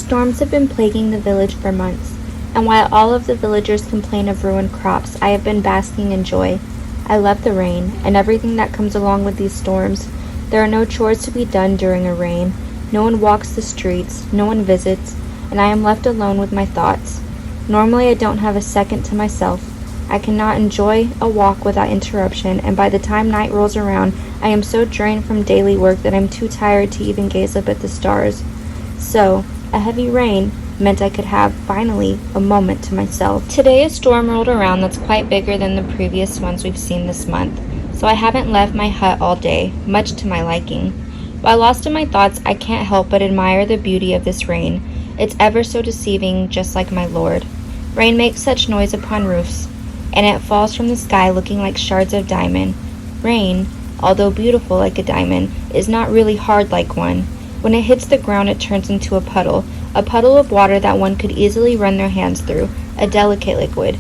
storms have been plaguing the village for months, and while all of the villagers complain of ruined crops, I have been basking in joy. I love the rain, and everything that comes along with these storms. There are no chores to be done during a rain. No one walks the streets, no one visits, and I am left alone with my thoughts. Normally I don't have a second to myself. I cannot enjoy a walk without interruption, and by the time night rolls around, I am so drained from daily work that I'm too tired to even gaze up at the stars. So, a heavy rain meant I could have, finally, a moment to myself. Today a storm rolled around that's quite bigger than the previous ones we've seen this month, so I haven't left my hut all day, much to my liking. While lost in my thoughts, I can't help but admire the beauty of this rain. It's ever so deceiving, just like my lord. Rain makes such noise upon roofs, and it falls from the sky looking like shards of diamond. Rain, although beautiful like a diamond, is not really hard like one. When it hits the ground, it turns into a puddle of water that one could easily run their hands through, a delicate liquid.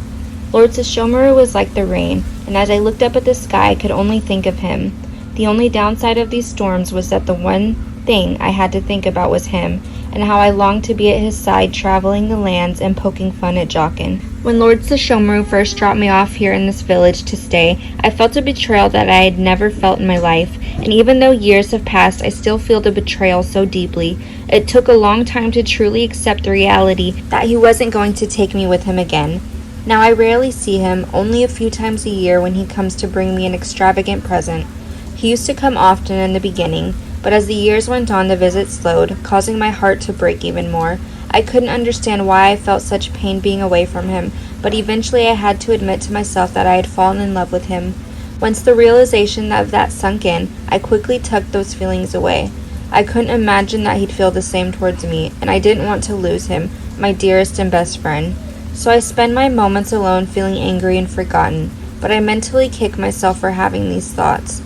Lord Sesshomaru was like the rain, and as I looked up at the sky, I could only think of him. The only downside of these storms was that the one thing I had to think about was him, and how I longed to be at his side traveling the lands and poking fun at Jockin. When Lord Sesshomaru first dropped me off here in this village to stay, I felt a betrayal that I had never felt in my life, and even though years have passed, I still feel the betrayal so deeply. It took a long time to truly accept the reality that he wasn't going to take me with him again. Now I rarely see him, only a few times a year when he comes to bring me an extravagant present. He used to come often in the beginning, but as the years went on, the visit slowed, causing my heart to break even more. I couldn't understand why I felt such pain being away from him, but eventually I had to admit to myself that I had fallen in love with him. Once the realization of that sunk in, I quickly tucked those feelings away. I couldn't imagine that he'd feel the same towards me, and I didn't want to lose him, my dearest and best friend. So I spend my moments alone feeling angry and forgotten, but I mentally kick myself for having these thoughts.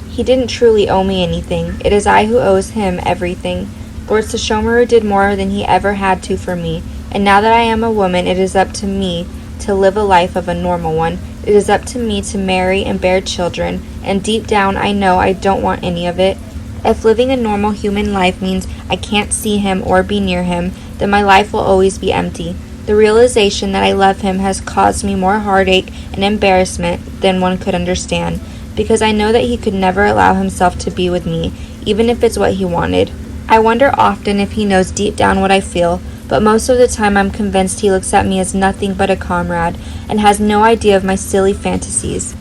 He didn't truly owe me anything. It is I who owes him everything. Lord Sesshomaru did more than he ever had to for me, and now that I am a woman, it is up to me to live a life of a normal one. It is up to me to marry and bear children, and deep down I know I don't want any of it. If living a normal human life means I can't see him or be near him, then my life will always be empty. The realization that I love him has caused me more heartache and embarrassment than one could understand, because I know that he could never allow himself to be with me, even if it's what he wanted. I wonder often if he knows deep down what I feel, but most of the time I'm convinced he looks at me as nothing but a comrade, and has no idea of my silly fantasies.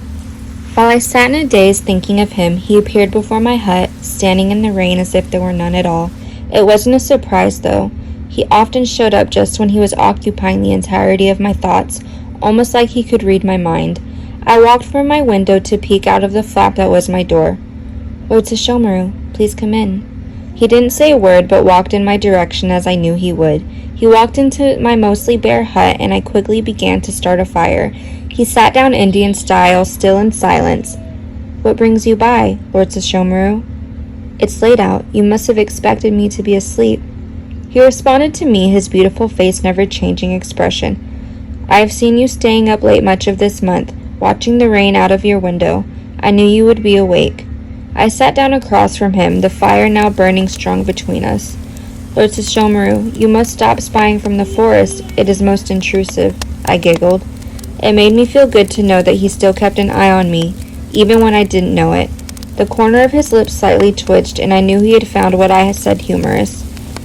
While I sat in a daze thinking of him, he appeared before my hut, standing in the rain as if there were none at all. It wasn't a surprise, though. He often showed up just when he was occupying the entirety of my thoughts, almost like he could read my mind. I walked from my window to peek out of the flap that was my door. "Lord Sesshomaru, please come in." He didn't say a word, but walked in my direction as I knew he would. He walked into my mostly bare hut, and I quickly began to start a fire. He sat down Indian style, still in silence. "What brings you by, Lord Sesshomaru?" "It's late out. You must have expected me to be asleep." He responded to me, his beautiful face never changing expression. "I have seen you staying up late much of this month, watching the rain out of your window. I knew you would be awake." I sat down across from him, the fire now burning strong between us. "Lord Sesshomaru, you must stop spying from the forest. It is most intrusive," I giggled. It made me feel good to know that he still kept an eye on me, even when I didn't know it. The corner of his lips slightly twitched, and I knew he had found what I had said humorous.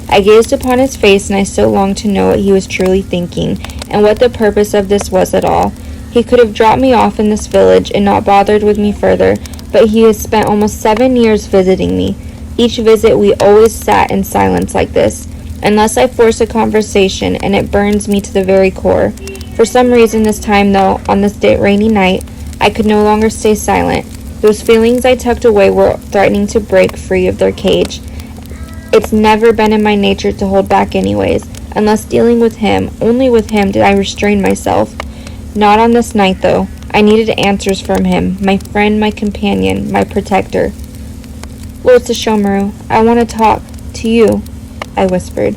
I gazed upon his face, and I so longed to know what he was truly thinking, and what the purpose of this was at all. He could have dropped me off in this village and not bothered with me further, but he has spent almost 7 years visiting me. Each visit we always sat in silence like this, unless I force a conversation, and it burns me to the very core. For some reason this time, though, on this rainy night, I could no longer stay silent. Those feelings I tucked away were threatening to break free of their cage. It's never been in my nature to hold back anyways. Unless dealing with him, only with him did I restrain myself. Not on this night, though. I needed answers from him, my friend, my companion, my protector. "Lord Sesshomaru, I want to talk to you," I whispered.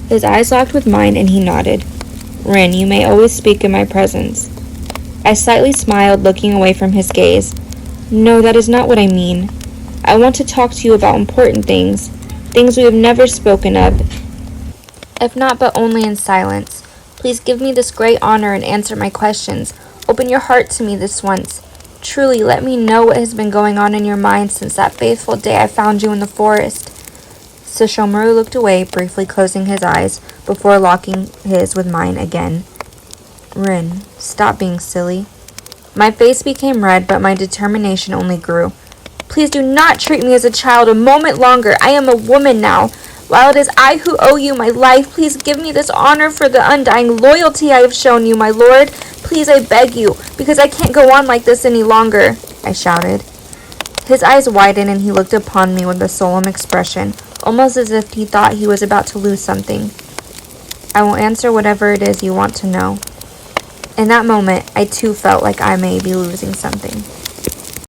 His eyes locked with mine, and he nodded. "Rin, you may always speak in my presence." I slightly smiled, looking away from his gaze. "No, that is not what I mean. I want to talk to you about important things we have never spoken of. If not, but only in silence. Please give me this great honor and answer my questions. Open your heart to me this once. Truly, let me know what has been going on in your mind since that fateful day I found you in the forest. Sesshomaru looked away, briefly closing his eyes before locking his with mine again. Rin, stop being silly. My face became red, but my determination only grew. Please do not treat me as a child a moment longer. I am a woman now. While it is I who owe you my life, please give me this honor for the undying loyalty I have shown you, my lord. Please, I beg you, because I can't go on like this any longer, I shouted. His eyes widened and he looked upon me with a solemn expression, almost as if he thought he was about to lose something. I will answer whatever it is you want to know. In that moment, I too felt like I may be losing something.